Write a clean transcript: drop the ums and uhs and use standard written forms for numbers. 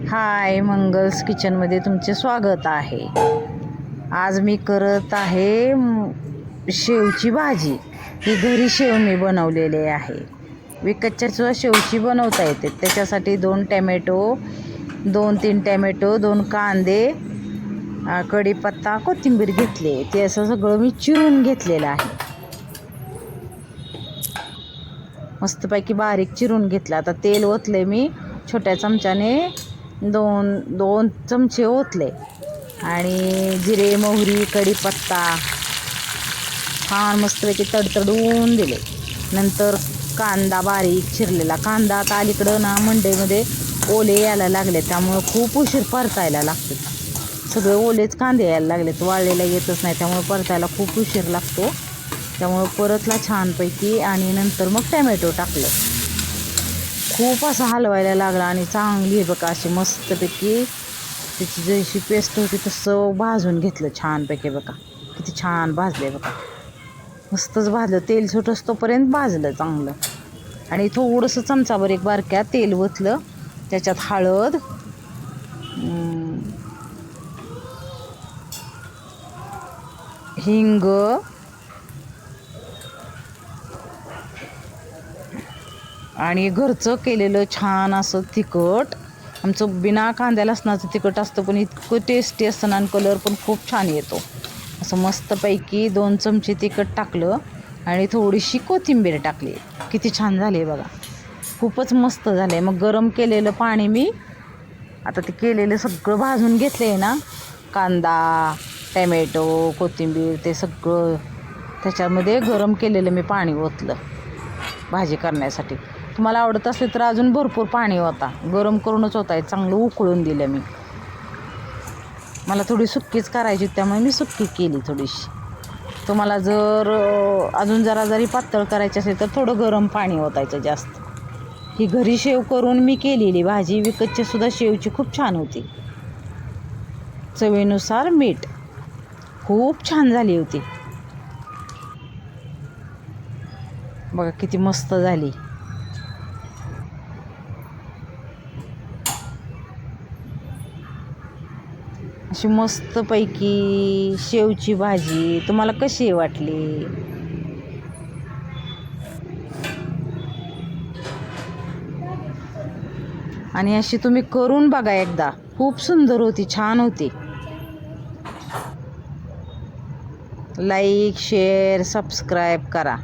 हाय, मंगल्स किचनमध्ये तुमचे स्वागत आहे। आज मी करत आहे शेवची भाजी। ही घरी शेव मी बनवलेली आहे। विकतच्या सुद्धा शेवची बनवता येते। त्याच्यासाठी 2 टॅमॅटो, 2-3 टॅमॅटो, 2 कांदे, कढीपत्ता, कोथिंबीर घेतले। ते असं सगळं मी चिरून घेतलेलं आहे। मस्तपैकी बारीक चिरून घेतलं। आता तेल ओतले मी छोट्या चमच्याने 2 चमचे ओतले आणि जिरे, मोहरी, कढीपत्ता छान मस्तपैकी तडतडून दिले। नंतर कांदा, बारीक चिरलेला कांदा। आता अलीकडं ना मंडईमध्ये ओले यायला लागले, त्यामुळे खूप उशीर परतायला लागतो। सगळे ओलेच कांदे यायला लागलेत, वाळलेला येतच नाही, त्यामुळे परतायला खूप उशीर लागतो। त्यामुळे परतला छानपैकी आणि नंतर मग टॅमॅटो टाकलं। खूप असं हलवायला लागला आणि चांगली बघा अशी मस्तपैकी त्याची जशी पेस्ट होती तसं भाजून घेतलं छानपैकी। बघा किती छान भाजले, बघा मस्तच भाजलं। तेल सुटस तोपर्यंत भाजलं चांगलं आणि थोडंसं चमचाभर एक बारक्या तेल ओतलं। त्याच्यात हळद, हिंग, आणि घरचं केलेलं छान असं तिखट। आमचं बिना कांद्या लसणाचं तिखट असतं, पण इतकं टेस्टी असतं आणि कलर पण खूप छान येतो। असं मस्तपैकी 2 चमचे तिखट टाकलं आणि थोडीशी कोथिंबीर टाकली। किती छान झाले बघा, खूपच मस्त झाले। मग गरम केलेलं पाणी मी आता ते केलेलं सगळं भाजून घेतलं आहे ना, कांदा, टॅमॅटो, कोथिंबीर ते सगळं त्याच्यामध्ये गरम केलेलं मी पाणी ओतलं भाजी करण्यासाठी। तुम्हाला आवडत असेल तर अजून भरपूर पाणी होता, गरम करूनच होता, चांगलं उकळून दिलं मी। मला थोडी सुक्कीच करायची, त्यामुळे मी सुक्की केली थोडीशी। तुम्हाला जर अजून जरी पातळ करायची असेल तर थोडं गरम पाणी ओतायचं जास्त। ही घरी शेव करून मी केलेली भाजी, विकतची सुद्धा शेवची खूप छान होती। चवीनुसार मीठ, खूप छान झाली होती बघा किती मस्त झाली। अशी मस्तपैकी शेवची भाजी तुम्हाला कशी वाटली? आणि अशी तुम्ही करून बघा एकदा, खूप सुंदर होती, छान होती। लाईक, शेअर, सबस्क्राईब करा।